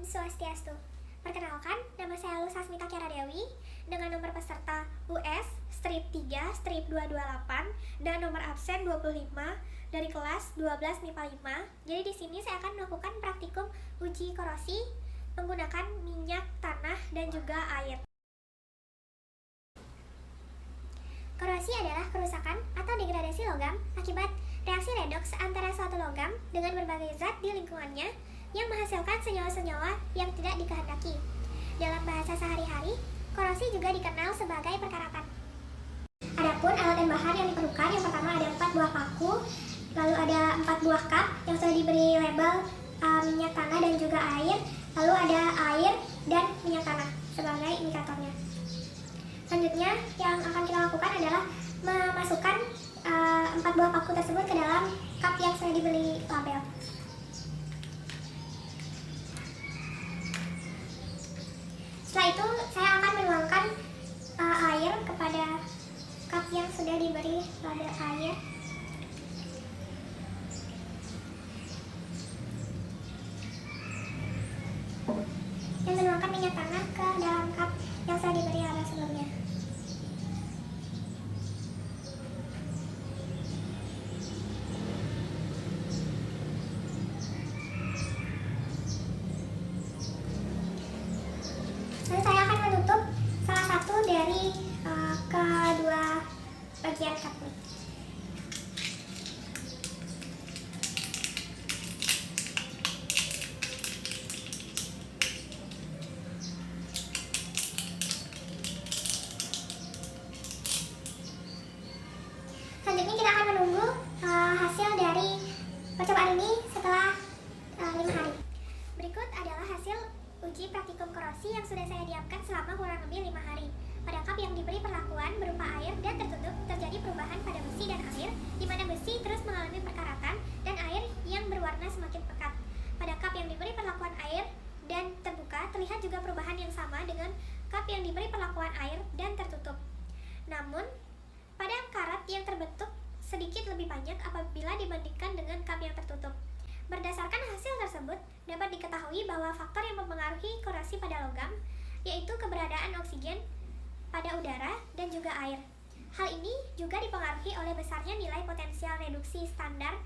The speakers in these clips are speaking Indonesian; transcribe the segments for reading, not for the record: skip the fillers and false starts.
Swastiastu. Perkenalkan, nama saya Luz Hasmita Kiara Dewi dengan nomor peserta US strip 3 strip 228 dan nomor absen 25 dari kelas 12 MIPA 5. Jadi di sini saya akan melakukan praktikum uji korosi menggunakan minyak tanah dan juga air. Korosi adalah kerusakan atau degradasi logam akibat reaksi redoks antara suatu logam dengan berbagai zat di lingkungannya yang menghasilkan senyawa-senyawa yang tidak dikehendaki. Dalam bahasa sehari-hari, korosi juga dikenal sebagai perkaratan. Adapun alat dan bahan yang diperlukan, yang pertama ada 4 buah paku, lalu ada 4 buah cup yang sudah diberi label minyak tanah dan juga air, lalu ada air dan minyak tanah sebagai indikatornya. Selanjutnya yang akan kita lakukan adalah memasukkan 4 buah paku tersebut ke dalam cup yang sudah diberi label. Setelah itu saya akan menuangkan air kepada cup yang sudah diberi label air. Dan menuangkan minyak tanah ke dalam cup yang sudah diberi label sebelumnya. Lalu saya akan menutup salah satu dari kedua bagian cup ini. Selanjutnya kita akan menunggu hasil dari percobaan ini setelah 5 hari. Berikut adalah hasil uji praktikum korosi yang sudah saya diamkan selama kurang lebih 5 hari. Pada cup yang diberi perlakuan berupa air dan tertutup, terjadi perubahan pada besi dan air, di mana besi terus mengalami perkaratan dan air yang berwarna semakin pekat. Pada cup yang diberi perlakuan air dan terbuka, terlihat juga perubahan yang sama dengan cup yang diberi perlakuan air dan tertutup. Namun, pada karat yang terbentuk sedikit lebih banyak apabila dibandingkan dengan cup yang tertutup. Berdasarkan hasil tersebut, dapat diketahui bahwa faktor yang mempengaruhi korosi pada logam yaitu keberadaan oksigen pada udara dan juga air. Hal ini juga dipengaruhi oleh besarnya nilai potensial reduksi standar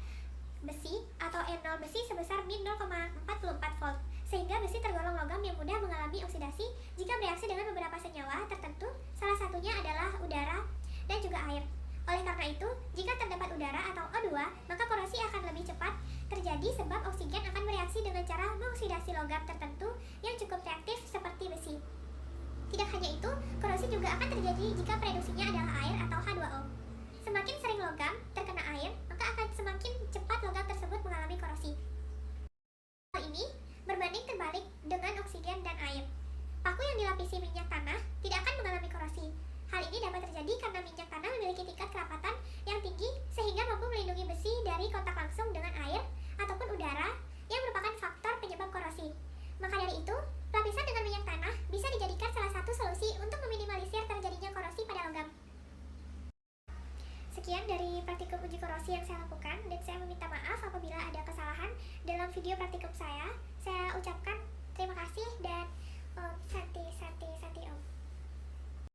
besi atau N0 besi sebesar min 0,44 volt, sehingga besi tergolong logam yang mudah mengalami oksidasi jika bereaksi dengan beberapa senyawa tertentu, salah satunya adalah udara dan juga air. Oleh karena itu, jika terdapat udara atau O2, maka korosi akan lebih cepat terjadi sebab oksigen akan bereaksi dengan cara mengoksidasi logam tertentu yang cukup reaktif seperti besi. Tidak hanya itu, korosi juga akan terjadi jika reduksinya adalah air atau H2O. Semakin sering logam terkena air, maka akan semakin cepat logam tersebut mengalami korosi. Hal ini berbanding terbalik dengan oksigen dan air. Paku yang dilapisi minyak tanah tidak akan mengalami korosi. Hal ini dapat terjadi karena minyak tanah memiliki tingkat kerapatan yang tinggi sehingga mampu melindungi besi dari kontak langsung dengan air ataupun udara yang merupakan faktor penyebab korosi. Maka dari itu, lapisan dengan minyak tanah bisa dijadikan salah satu solusi untuk meminimalisir terjadinya korosi pada logam. Sekian dari praktikum uji korosi yang saya lakukan, dan saya meminta maaf apabila ada kesalahan dalam video praktikum saya. Saya ucapkan terima kasih dan